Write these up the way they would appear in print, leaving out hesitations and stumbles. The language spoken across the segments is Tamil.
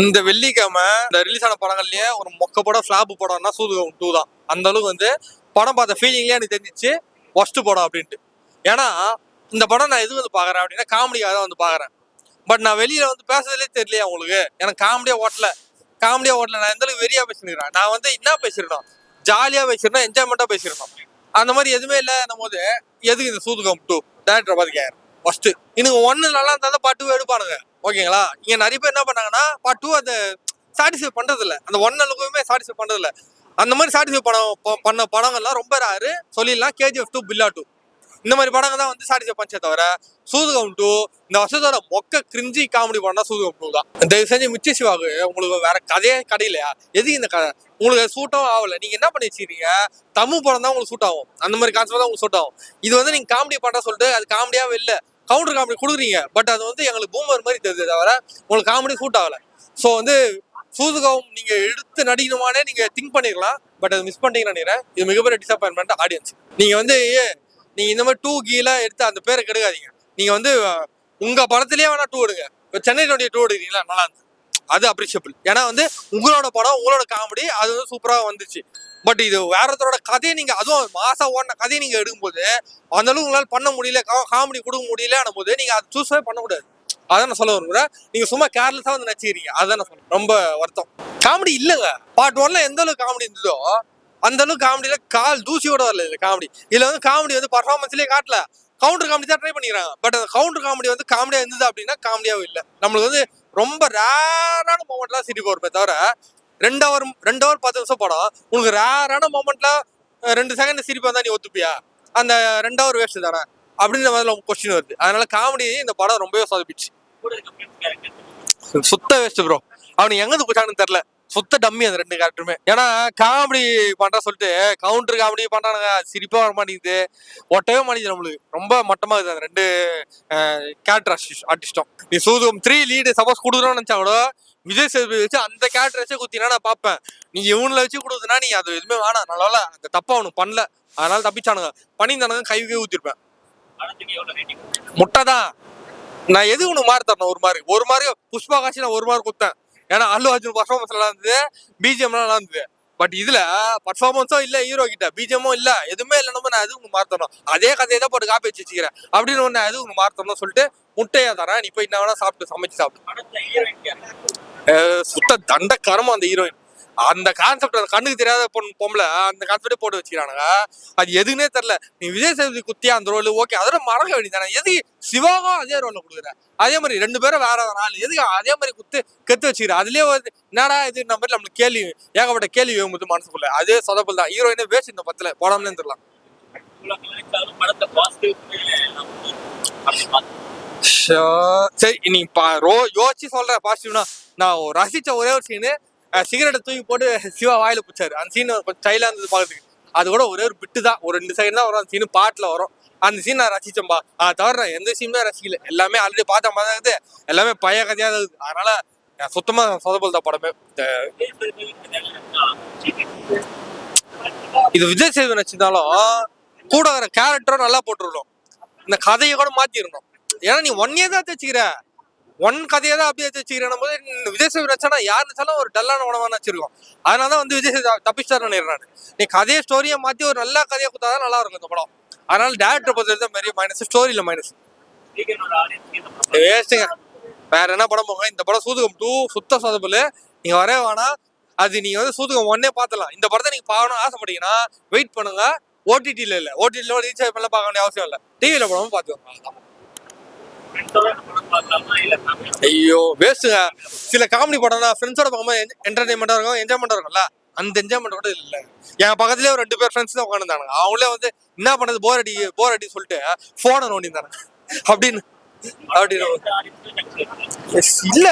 இந்த வெள்ளிக்கிழமை இந்த ரிலீஸ் ஆன படங்கள்லயே ஒரு மொக்க படம் ஃபிளாப் படம்னா சூதுகம் 2 தான். அந்த அளவுக்கு வந்து படம் பார்த்த ஃபீலிங்லேயே எனக்கு தெரிஞ்சிச்சு ஒஸ்ட் படம் அப்படின்ட்டு. ஏன்னா இந்த படம் நான் எது வந்து பாக்குறேன் அப்படின்னா காமெடியாக தான் வந்து பாக்குறேன். பட் நான் வெளியில வந்து பேசுறதுலே தெரியலையா உங்களுக்கு, எனக்கு காமெடியா ஓட்டல நான் எந்த அளவுக்கு வெறியா பேசிருக்கேன். நான் வந்து என்ன பேசிருக்கணும், ஜாலியா பேசிருந்தோம், என்ஜாய்மெண்டா பேசிருந்தோம். அந்த மாதிரி எதுவுமே இல்லைன்னும் போது எதுக்கு இந்த சூதுகம் 2 டேரக்டரை பார்த்து கேட்கறேன். ஃபர்ஸ்ட் இன்னும் 1 நல்லா இருந்தா தான் பார்ட் 2 எடுப்பானுங்க. ஓகேங்களா, இங்க நிறைய பேர் என்ன பண்ணாங்கன்னா பார்ட் 2 அதை சாட்டிஸ்ஃபை பண்றது இல்லை, அந்த 1 அளவுக்குமே சாட்டிஸ்ஃபை பண்றது இல்லை. அந்த மாதிரி சாட்டிஸ்ஃபை பண்ண படங்கள்லாம் ரொம்ப ராரு சொல்லிடலாம். KGF 2, பில்லா 2 இந்த மாதிரி படங்கள் தான் வந்து சாட்டிஸ்ஃபை பண்ணே தவிர சூதுகம் 2 இந்த வருஷத்தோட மொக்க கிரிஞ்சி காமெடி படம் சூதுகம் 2 தான். தயவு செஞ்சு மிச்ச சிவாக்கு உங்களுக்கு வேற கதையே கிடையிலையா? எதுக்கு இந்த கதை உங்களுக்கு சூட்டும் ஆகல? நீங்க என்ன பண்ணி வச்சிருக்கீங்க, தமிழ் படம் தான் உங்களுக்கு சூட் ஆகும், அந்த மாதிரி கான்செப்ட் தான் உங்களுக்கு சூட் ஆகும். இது வந்து நீங்க காமெடி பண்றா சொல்லிட்டு அது காமெடியாவே இல்லை, கவுண்டர் காமெடி கொடுக்குறீங்க. பட் அது வந்து எங்களுக்கு பூமர் மாதிரி தெரியுது தவிர உங்களுக்கு காமெடி சூட் ஆகல. ஸோ வந்து சூதுகம் நீங்க எடுத்து நடிக்கணுமானே நீங்க திங்க் பண்ணிருக்கலாம், பட் அது மிஸ் பண்ணிட்டீங்கன்னு நினைக்கிறேன். இது மிகப்பெரிய டிசப்பாயின்மெண்ட் ஆடியன்ஸ். நீங்க வந்து நீங்க இந்த மாதிரி 2 கீழே எடுத்து அந்த பேரை கெடுக்காதீங்க. நீங்க வந்து உங்க படத்திலேயே வேணா 2 எடுங்க. சென்னை 22 எடுக்கிறீங்களா, நல்லா இருந்துச்சு, அது அப்ரிஷியபிள். ஏன்னா வந்து உங்களோட படம், உங்களோட காமெடி அது வந்து சூப்பரா வந்துச்சு. பட் இது வேற ஒருத்தரோட கதையை நீங்க, அதுவும் மாசா ஓடின கதையை நீங்க எடுக்கும்போது அந்த அளவுக்கு உங்களால பண்ண முடியல, காமெடி கொடுக்க முடியல போது நீங்க அதை சூஸே பண்ணக்கூடாது. அதான் நான் சொல்ல வருகிறேன். நீங்க சும்மா கேர்லெஸ்ஸா வந்து நடிச்சிக்கிறீங்க, அதான் நான் சொல்றேன். ரொம்ப வருத்தம். காமெடி இல்லைங்க. பார்ட் 1ல எந்த அளவுக்கு காமெடி இருந்ததோ அந்த அளவுக்கு காமெடியில கால் தூசியோட வரல. இதுல காமெடி, இதுல வந்து காமெடி வந்து பர்ஃபார்மன்ஸ்லயே காட்டல, கவுண்டர் காமெடி தான் ட்ரை பண்ணிக்கிறாங்க. பட் அந்த கவுண்டர் காமெடி வந்து காமெடியா இருந்தது அப்படின்னா காமெடியாவும் இல்லை. நம்மளுக்கு வந்து ரொம்ப ரேரான மொமெண்ட்லாம் சிரிப்பு வருமே தவிர 2 ஹவர் 10 நிமிஷம் படம் உங்களுக்கு ரேரான மொமெண்ட்ல 2 செகண்ட் சிரிப்பு வந்தா நீ ஒத்துப்பியா? அந்த 2 ஹவர் வேஸ்ட் தானே அப்படின்ற மாதிரி கொஸ்டின் வருது. அதனால காமெடி இந்த படம் ரொம்பவே சொதப்பிச்சு. சுத்த வேஸ்ட் ப்ரோ. அவனுக்கு எங்க போச்சான்னு தெரியல, சுத்த டம்மி அந்த 2 கேரக்டருமே. ஏன்னா காமெடி பண்றா சொல்லிட்டு கவுண்டர் காமெடி பண்றானுங்க, சிரிப்பா வர மாட்டேங்குது, ஒட்டவே மாட்டேங்குது. நம்மளுக்கு ரொம்ப மட்டமா இருக்குது அந்த 2 கேரக்டர் ஆர்டிஸ்டும். நீ சூதுகம் 3 லீடு சப்போஸ் கொடுக்குறோம்னு நினைச்சா கூட விஜய் சேதுபதி வச்சு அந்த கேரக்டர் வச்சு குத்தினா நான் பார்ப்பேன். நீ இவனில் வச்சு கொடுக்குதுன்னா நீ அது எதுவுமே வேணாம், நல்லா அந்த தப்பா அவனுக்கு பண்ணல, அதனால தப்பிச்சானுங்க. பண்ணியிருந்தானுங்க கை ஊத்திருப்பேன். முட்டை தான். நான் எது ஒன்று மார்க் தரணும், ஒரு மார்க் புஷ்பா காட்சி நான் 1 மார்க் கொடுத்தேன். ஏன்னா அல்லு அர்ஜுன் பர்ஃபார்மன்ஸ் நல்லா இருந்தது, பிஜிஎம் நல்லா இருந்தது. பட் இதுல பர்ஃபார்மன்ஸும் இல்ல, ஹீரோ கிட்ட பிஜிஎம்மும் இல்ல, எதுவுமே இல்லைன்னு நான் எது ஒன்று மார்க் தரணும், அதே கதையை தான் போட்டு காப்பி வச்சு வச்சுக்கிறேன் அப்படின்னு ஒன்று எது ஒன்று மார்க் தரணும் சொல்லிட்டு முட்டையா தரேன். நீ போய் என்ன வேணா சாப்பிட்டு சமைச்சு சாப்பிட்டு. சுத்த தண்ட கரமா அந்த ஹீரோயின். அந்த கான்செப்ட் அந்த கண்ணுக்கு தெரியாத பொம்பளை அந்த கான்செப்டே போட்டு வச்சுக்கிறானுங்க. அது எதுன்னே தெரியல. நீ விஜய் சேதுபதி குத்தியா அந்த ரோல் ஓகே, அதோட மறக்க வேண்டியதானே. எதுக்கு சிவாவும் அதே ரோல்ல கொடுக்குற, அதே மாதிரி 2 பேரும் வேற ஆள், எதுக்கு அதே மாதிரி கெத்து வச்சுக்கிற? அதுலயே வந்து என்னடா இது நம்பர் நம்மளுக்கு கேள்வி, ஏகப்பட்ட கேள்வி வேகும்போது மனசுக்குள்ள அதே சொதப்பல் தான். ஹீரோயினே வேஸ்ட் இந்த படத்துல போடாமலே தெரியலாம். சரி நீ யோசிச்சு சொல்ற பாசிட்டிவ்னா, நான் ரசிச்ச ஒரே ஒரு சீனு, சிகரெட்டை தூக்கி போட்டு சிவா வாயில பிடிச்சாரு. அந்த சீன் கொஞ்சம் ஸ்டைலா இருந்தது பார்க்கறதுக்கு. அது கூட ஒரே ஒரு பிட்டு தான், ஒரு 2 செகண்ட் தான் வரும். அந்த சீன் பாட்டுல வரும். அந்த சீன் நான் ரசிச்சேன்பா. தவிர நான் எந்த சீனுமே ரசிக்கல. எல்லாமே ஆல்ரெடி பார்த்த மாதிரி இருக்குது, எல்லாமே பழைய கதையா தான் இருக்குது. அதனால சுத்தமா சொதப்பல் தான் படமே. இது விஜய் சேதுபதி நடிச்சிருந்தாலும் கூட வர கேரக்டரும் நல்லா போட்டுருணும், இந்த கதையை கூட மாத்திரணும். ஏன்னா நீ 1 இயர் தான் வச்சுக்கிற, 1 கதையை தான் அப்படியே வச்சுக்கிறேன் போது விஜய் சேதுபதி வச்சானா யார் நினைச்சாலும் ஒரு டல்லான உணவான வச்சிருக்கோம். அதனாலதான் வந்து விஜய் சேதுபதி தப்பிச்சார் நினைக்கிறேன். நீ கதையை ஸ்டோரியை மாத்தி ஒரு நல்ல கதையை கொடுத்தாதான் நல்லா இருக்கும் இந்த படம். அதனால டேரக்டர் பொறுத்த பெரிய மைனஸ், ஸ்டோரியில மைனஸ். வேஸ்ட்டுங்க. வேற என்ன படம் போங்க, இந்த படம் சூதுகம் 2 சுத்த சொதப்பல். நீங்க வரவே வேணாம். அது நீங்க வந்து சூதுகம் 1 பார்த்துலாம். இந்த படத்தை நீங்க பார்க்கணும் ஆசைப்பட்டீங்கன்னா வெயிட் பண்ணுங்க. ஓடிடில இல்ல, ஓடிடில ரீசார்ஜ் பண்ணல பார்க்க வேண்டிய அவசியம் இல்லை, டிவியில படமும் பார்த்துக்கோங்க. ஐயோ வேஸ்ட்டுங்க. சில காமெடி படம்னா ஃப்ரெண்ட்ஸோட பார்க்கும்போது என்டர்டைன்மெண்டா இருக்கும், என்ஜாய்மெண்டா இருக்கும்ல, அந்த என்ஜாய்மெண்ட் கூட இல்லை. என் பக்கத்துலேயே ஒரு 2 பேர் ஃப்ரெண்ட்ஸ் தான் உட்காந்துருந்தாங்க. அவங்களே வந்து என்ன பண்ணது போர் அடி சொல்லிட்டு போனை நோண்டிருந்தாங்க. அப்படின்னு இல்ல,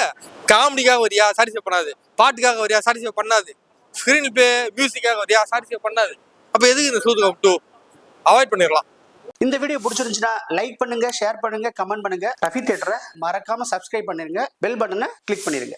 காமெடிக்காக வரியா சாட்டிஸ்ஃபை பண்ணாது, பாட்டுக்காக வரியா சாட்டிஸ்ஃபை பண்ணாது, ஸ்கிரீன் பிளே மியூசிக்காக வரியா சாட்டிஸ்ஃபை பண்ணாது. அப்ப எதுக்கு இந்த சூதுகம் 2 அவாய்ட் பண்ணிடலாம். இந்த வீடியோ பிடிச்சிருந்துச்சுன்னா லைக் பண்ணுங்க, ஷேர் பண்ணுங்க, கமெண்ட் பண்ணுங்க. ரஃபி தியேட்டரை மறக்காம சப்ஸ்கிரைப் பண்ணிருங்க, பெல் பட்டனை கிளிக் பண்ணிருங்க.